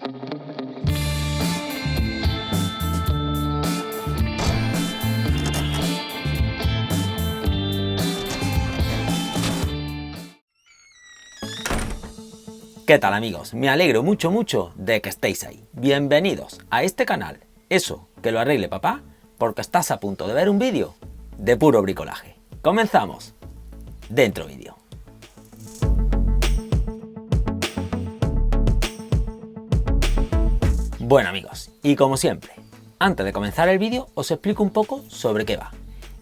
¿Qué tal, amigos? Me alegro mucho de que estéis ahí. Bienvenidos a este canal, Eso que lo arregle papá, porque estás a punto de ver un vídeo de puro bricolaje. ¡Comenzamos! Dentro vídeo. Bueno, amigos, y como siempre, antes de comenzar el vídeo os explico un poco sobre qué va.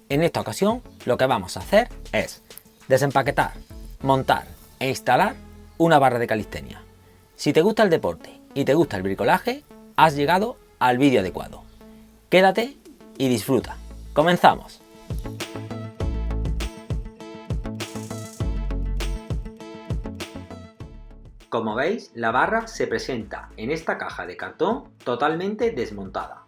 En esta ocasión lo que vamos a hacer es desempaquetar, montar e instalar una barra de calistenia. Si te gusta el deporte y te gusta el bricolaje, has llegado al vídeo adecuado. Quédate y disfruta. ¡Comenzamos! Como veis, la barra se presenta en esta caja de cartón totalmente desmontada.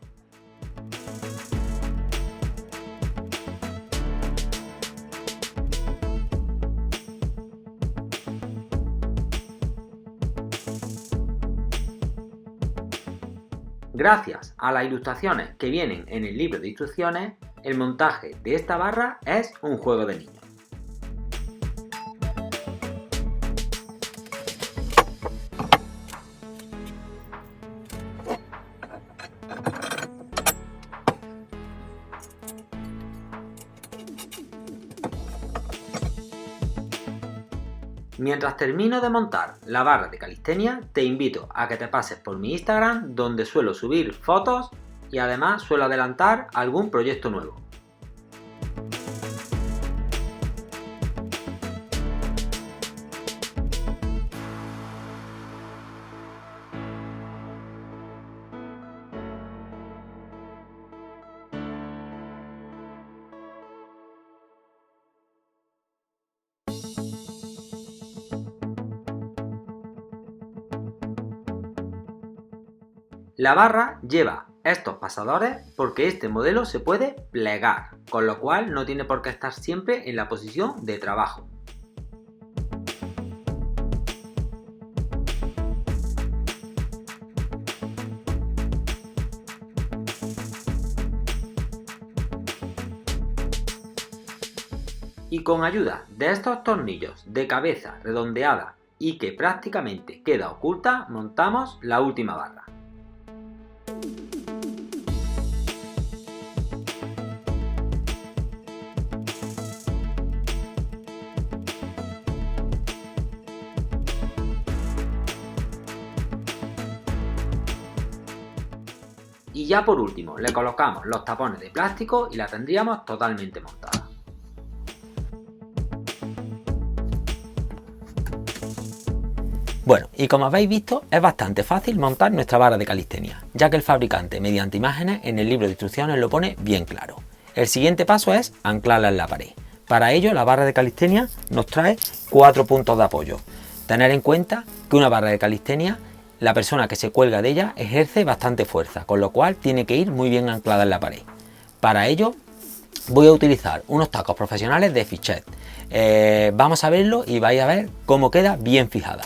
Gracias a las ilustraciones que vienen en el libro de instrucciones, el montaje de esta barra es un juego de niños. Mientras termino de montar la barra de calistenia, te invito a que te pases por mi Instagram, donde suelo subir fotos y además suelo adelantar algún proyecto nuevo. La barra lleva estos pasadores porque este modelo se puede plegar, con lo cual no tiene por qué estar siempre en la posición de trabajo. Y con ayuda de estos tornillos de cabeza redondeada y que prácticamente queda oculta, montamos la última barra. Y ya por último le colocamos los tapones de plástico y la tendríamos totalmente montada. Bueno, y como habéis visto, es bastante fácil montar nuestra barra de calistenia, ya que el fabricante, mediante imágenes en el libro de instrucciones, lo pone bien claro. El siguiente paso es anclarla en la pared. Para ello, la barra de calistenia nos trae 4 puntos de apoyo. Tener en cuenta que una barra de calistenia, la persona que se cuelga de ella ejerce bastante fuerza, con lo cual tiene que ir muy bien anclada en la pared. Para ello voy a utilizar unos tacos profesionales de Fichet. Vamos a verlo y vais a ver cómo queda bien fijada.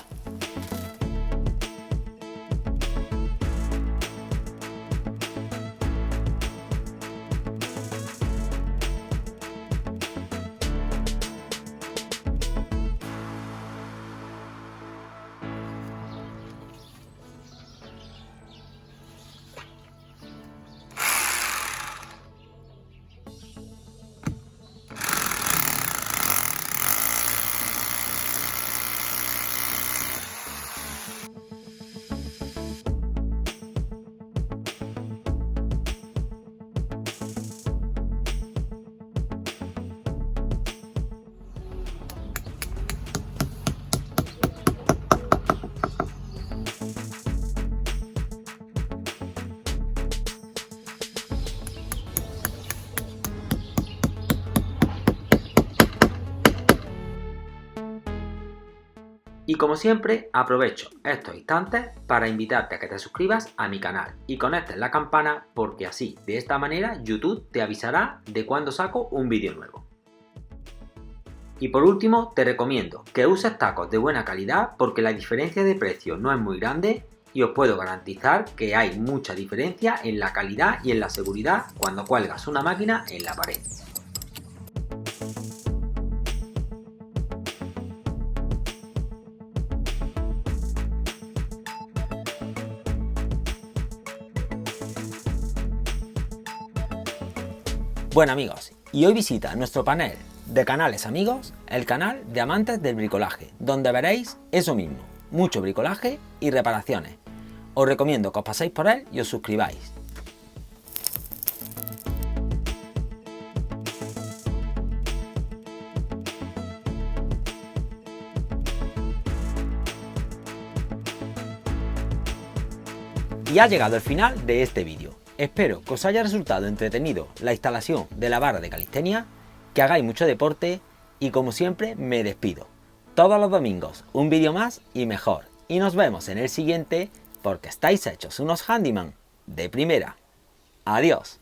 Y como siempre, aprovecho estos instantes para invitarte a que te suscribas a mi canal y conectes la campana, porque así, de esta manera, YouTube te avisará de cuando saco un vídeo nuevo. Y por último, te recomiendo que uses tacos de buena calidad porque la diferencia de precio no es muy grande y os puedo garantizar que hay mucha diferencia en la calidad y en la seguridad cuando cuelgas una máquina en la pared. Bueno amigos, y hoy visita nuestro panel de canales amigos, el canal de amantes del bricolaje, donde veréis eso mismo, mucho bricolaje y reparaciones. Os recomiendo que os paséis por él y os suscribáis. Y ha llegado el final de este vídeo. Espero que os haya resultado entretenido la instalación de la barra de calistenia, que hagáis mucho deporte y como siempre me despido. Todos los domingos un vídeo más y mejor. Y nos vemos en el siguiente porque estáis hechos unos handyman de primera. Adiós.